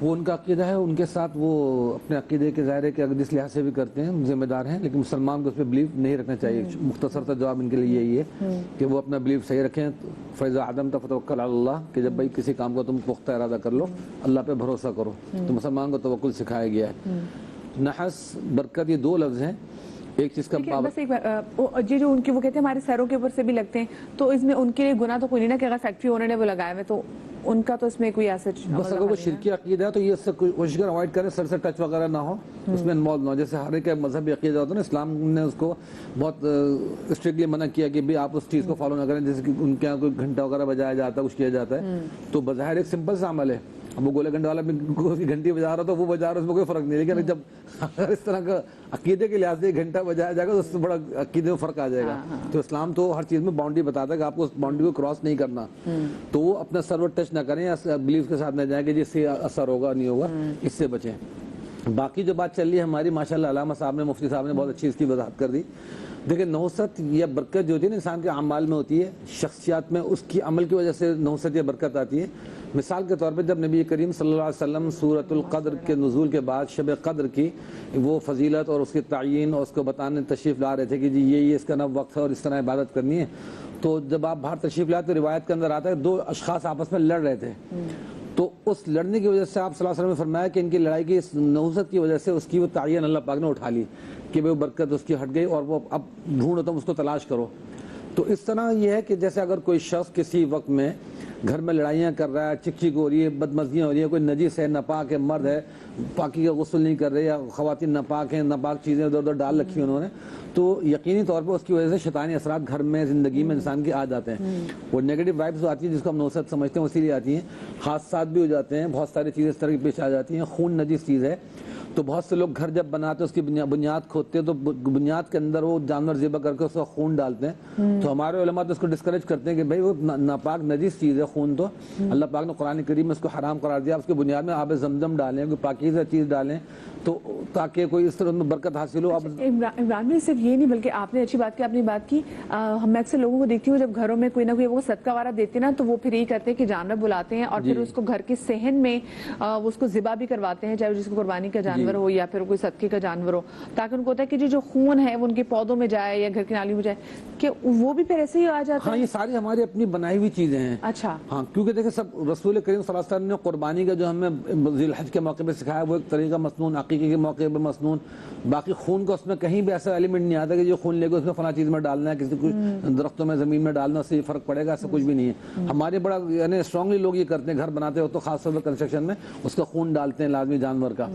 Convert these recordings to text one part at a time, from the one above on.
وہ ان کا عقیدہ ہے, ان کے ساتھ وہ اپنے عقیدے کے ظاہر ہے کہ جس لحاظ سے بھی کرتے ہیں ذمہ دار ہیں, لیکن مسلمان کو اس پہ بلیو نہیں رکھنا چاہیے. مختصر سا جواب ان کے لیے یہی ہے کہ وہ اپنا بلیو صحیح رکھیں. فَإِذَا عَزَمْتَ فَتَوَكَّلْ عَلَى اللَّهِ, کہ جب بھائی کسی کام کو تم پختہ ارادہ کر لو اللہ پہ بھروسہ کرو. تو مسلمان کو توکل سکھایا گیا ہے. نحس, برکت, یہ دو لفظ ہیں. ایک چیز کا بس ایک جی جو ان کی وہ کہتے ہیں ہمارے سروں کے اوپر سے بھی لگتے ہیں, تو اس میں ان کے لیے گناہ تو کوئی نہیں نا کہ اگر فیکٹری اونر نے وہ لگائے ہوئے تو ان کا تو اس میں کوئی ایسا بس اگر کوئی شرکی عقیدہ ہے تو یہ سے کوشش کر اوائڈ کریں, سر سے ٹچ وغیرہ نہ ہو, اس میں انوالو نہ ہو. جیسے ہر ایک مذہبی عقیدہ ہوتا ہے نا, اسلام نے اس کو بہت اسٹرکٹلی منع کیا کہ بھی آپ اس چیز کو فالو نہ کریں. جیسے کہ ان کے یہاں کوئی گھنٹہ وغیرہ بجایا جاتا ہے, کچھ کیا جاتا ہے, تو بظاہر ایک سمپل سا عمل ہے. اب وہ گولے گھنٹے والا بھی گھنٹی بجا رہا تو وہ بجا رہا, اس میں کوئی فرق نہیں. لیکن جب اگر اس طرح کا عقیدے کے لحاظ سے ایک گھنٹہ بجایا جائے گا تو اس سے بڑا عقیدے میں فرق آ جائے گا. تو اسلام تو ہر چیز میں باؤنڈری بتاتا ہے کہ آپ کو اس باؤنڈری کو کراس نہیں کرنا. تو وہ اپنا سرور ٹچ نہ کریں, بلیف کے ساتھ نہ جائیں کہ جس سے اثر ہوگا نہیں ہوگا, اس سے بچیں. باقی جو بات چل رہی ہے ہماری, ماشاءاللہ علامہ صاحب نے, مفتی صاحب نے بہت اچھی اس کی وضاحت کر دی. دیکھیں نحوست یا برکت جو ہوتی ہے نا انسان کے اعمال میں ہوتی ہے, شخصیات میں اس کی عمل کی وجہ سے نحوست یا برکت آتی ہے. مثال کے طور پہ جب نبی کریم صلی اللہ علیہ وسلم سورۃ القدر کے نزول کے بعد شب قدر کی وہ فضیلت اور اس کے تعین اور اس کو بتانے تشریف لا رہے تھے کہ جی یہ اس کا نہ وقت ہے اور اس طرح عبادت کرنی ہے, تو جب آپ باہر تشریف لائے تو روایت کے اندر آتا ہے دو اشخاص آپس میں لڑ رہے تھے. تو اس لڑنے کی وجہ سے آپ صلی اللہ علیہ وسلم نے فرمایا کہ ان کی لڑائی کی اس نحوست کی وجہ سے اس کی وہ تعین اللہ پاک نے اٹھا لی کہ وہ برکت اس کی ہٹ گئی اور وہ اب ڈھونڈو تم اس کو تلاش کرو. تو اس طرح یہ ہے کہ جیسے اگر کوئی شخص کسی وقت میں گھر میں لڑائیاں کر رہا ہے, چک چک ہو رہی ہے, بدمزیاں ہو رہی ہیں, کوئی نجس ہے, ناپاک ہے, مرد ہے, پاکی کا غسل نہیں کر رہے, یا خواتین ناپاک ہیں, ناپاک چیزیں ادھر ادھر ڈال رکھی انہوں نے, تو یقینی طور پر اس کی وجہ سے شیطانی اثرات گھر میں زندگی میں انسان کی آ جاتے ہیں. وہ نیگیٹو وائبس آتی ہیں جس کو ہم نحوست سمجھتے ہیں اسی لیے آتی ہیں. حادثات بھی ہو جاتے ہیں, بہت ساری چیزیں اس طرح کی پیش آ جاتی ہیں. خون نجس چیز ہے, تو بہت سے لوگ گھر جب بناتے ہیں اس کی بنیاد کھودتے ہیں تو بنیاد کے اندر وہ جانور ذبح کر کے اس کا خون ڈالتے ہیں. تو ہمارے علماء تو اس کو ڈسکریج کرتے ہیں کہ بھائی وہ ناپاک نجس چیز ہے خون, تو اللہ پاک نے قرآن کریم میں اس کو حرام قرار دیا. اس کی بنیاد میں آب زمزم ڈالیں, کوئی پاکیزہ چیز ڈالیں, تو تاکہ کوئی اس طرح میں برکت حاصل ہو. عمران بھائی صرف یہ نہیں بلکہ آپ نے اچھی بات کی, اپنی بات کی. میں اکثر لوگوں کو دیکھتی ہوں جب گھروں میں کوئی نہ کوئی وہ صدقہ وغیرہ دیتے نا, تو وہ پھر یہی کرتے ہیں کہ جانور بلاتے ہیں اور پھر اس کو گھر کے صحن میں اس کو ذبح بھی کرواتے ہیں, چاہے جس کو قربانی کا جانور ہو یا پھر کوئی صدقے کا جانور ہو, تاکہ ان کو ہوتا ہے کہ جو خون ہے وہ ان کے پودوں میں جائے یا گھر کی نالی میں جائے, کہ وہ بھی پھر ایسے ہی آ جاتا ہے. ہاں یہ ساری ہماری اپنی بنائی ہوئی چیزیں ہیں. اچھا ہاں, کیونکہ دیکھیں سب رسول کریم صلی اللہ علیہ وسلم نے قربانی کا جو ہمیں ذی الحج کے موقع پہ سکھایا وہ ایک طریقہ مسنون, عقیقے کے موقع پہ مسنون. باقی خون کا اس میں کہیں بھی ایسا ایلیمنٹ نہیں آتا کہ جو خون لے کے اس میں فلاں چیز میں ڈالنا ہے, کسی کچھ درختوں میں زمین میں ڈالنا, اس سے فرق پڑے گا, ایسا کچھ بھی نہیں ہے. ہمارے بڑا یعنی اسٹرانگلی لوگ یہ کرتے ہیں, گھر بناتے ہو تو خاص طور پر کنسٹرکشن میں اس کا خون ڈالتے ہیں لازمی جانور کا.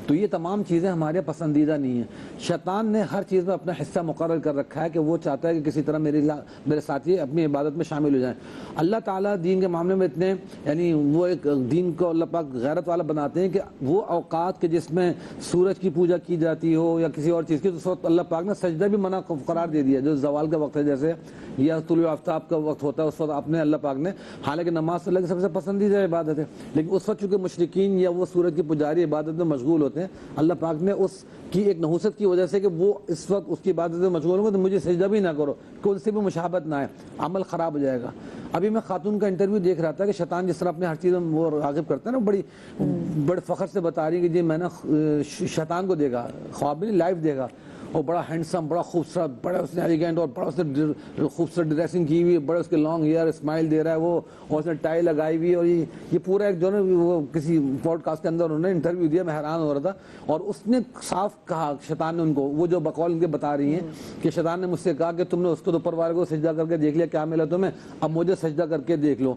تو یہ تمام چیزیں ہمارے پسندیدہ نہیں ہیں. شیطان نے ہر چیز میں اپنا حصہ مقرر کر رکھا ہے کہ وہ چاہتا ہے کہ کسی طرح میرے ساتھی اپنی عبادت میں شامل ہو جائیں. اللہ تعالیٰ دین کے معاملے میں اتنے یعنی وہ ایک دین کو اللہ پاک غیرت والا بناتے ہیں کہ وہ اوقات کے جس میں سورج کی پوجا کی جاتی ہو یا کسی اور چیز کی, تو اس وقت اللہ پاک نے سجدہ بھی منع قرار دے دیا. جو زوال کا وقت ہے جیسے یا طلوع آفتاب کا وقت ہوتا ہے, اس وقت اپنے اللہ پاک نے, حالانکہ نماز اللہ کی سب سے پسندیدہ عبادت ہے, لیکن اس وقت چونکہ مشرکین یا وہ سورج کی پجاری عبادت میں مشغول ہوتے ہیں, اللہ پاک نے اس کی ایک نحوست کی وجہ سے کہ وہ اس وقت اس کی عبادت میں مشغول ہوں گے تو مجھے سجدہ بھی نہ کرو کہ ان سے بھی مشابہت نہ آئے, عمل خراب ہو جائے گا. ابھی میں خاتون کا انٹرویو دیکھ رہا تھا کہ شیطان جس طرح اپنے ہر چیز میں وہ راغب کرتا ہے نا, بڑے فخر سے بتا رہی ہے کہ جی میں نے شیطان کو دیکھا, خواب بھی لائیو دیکھا, اور بڑا ہینڈسم, بڑا خوبصورت, بڑا اس نے ایلیگینٹ اور بڑا اس نے خوبصورت ڈریسنگ کی ہوئی, بڑے اس کے لانگ ہیئر, اسمائل دے رہا ہے وہ, اور اس نے ٹائی لگائی ہوئی, اور یہ پورا ایک جو ہے وہ کسی پوڈ کاسٹ کے اندر انہوں نے انٹرویو دیا, میں حیران ہو رہا تھا. اور اس نے صاف کہا شیطان نے ان کو, وہ جو بقول ان کے بتا رہی ہیں کہ شیطان نے مجھ سے کہا کہ تم نے اس کو اوپر والے کو سجدہ کر کے دیکھ لیا, کیا ملا تمہیں, اب مجھے سجدہ کر کے دیکھ لو.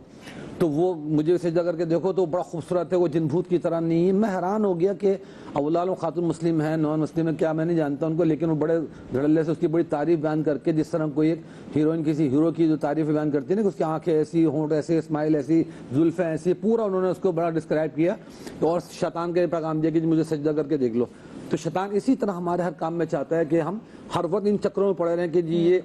تو وہ مجھے سجدہ کر کے دیکھو تو بڑا خوبصورت ہے, وہ جن بھوت کی طرح نہیں ہے. میں حیران ہو گیا کہ اولاد خاتون مسلم ہیں, نان مسلم ہے, کیا میں نہیں جانتا ان کو, لیکن وہ بڑے دھڑلے سے اس کی بڑی تعریف بیان کر کے, جس طرح کوئی ایک ہیروئن کسی ہیرو کی جو تعریف بیان کرتی ہے نا, کہ اس کی آنکھیں ایسی, ہونٹ ایسے, اسمائل ایسی, زلفیں ایسی, پورا انہوں نے اس کو بڑا ڈسکرائب کیا, اور شیطان کا یہ پیغام دیا کہ مجھے سجدہ کر کے دیکھ لو. تو شیطان اسی طرح ہمارے ہر کام میں چاہتا ہے کہ ہم ہر وقت ان چکروں میں پڑے رہیں کہ جی یہ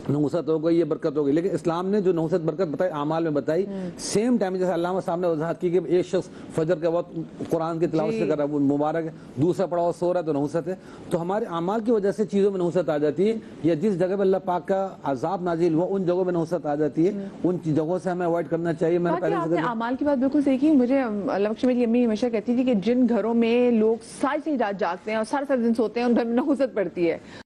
نحوست ہو گئی، یہ برکت ہو گئی. لیکن اسلام نے جو نحوست برکت بتائی اعمال میں بتائی، سیم ٹائم جیسے علامہ صاحب نے وضاحت کی کہ ایک شخص فجر کے وقت قرآن کی تلاوت سے کر رہا ہے وہ مبارک ہے، دوسرا پڑا ہوا سو رہا ہے تو نحوست ہے. تو ہمارے اعمال کی وجہ سے چیزوں میں نحوست آ جاتی ہے، یا جس جگہ پہ اللہ پاک کا عذاب نازل ہوا ان جگہوں میں نحوست آ جاتی ہے، ان جگہوں سے ہمیں اوائڈ کرنا چاہیے. میں نے پہلے آپ نے اعمال کی بات بالکل صحیح کی. مجھے علامہ بخش میری امی ہمیشہ کہتی تھی کہ جن گھروں میں لوگ ساری رات جاگتے ہیں اور سارے دن سوتے ہیں ان گھر میں نحوست پڑتی ہے.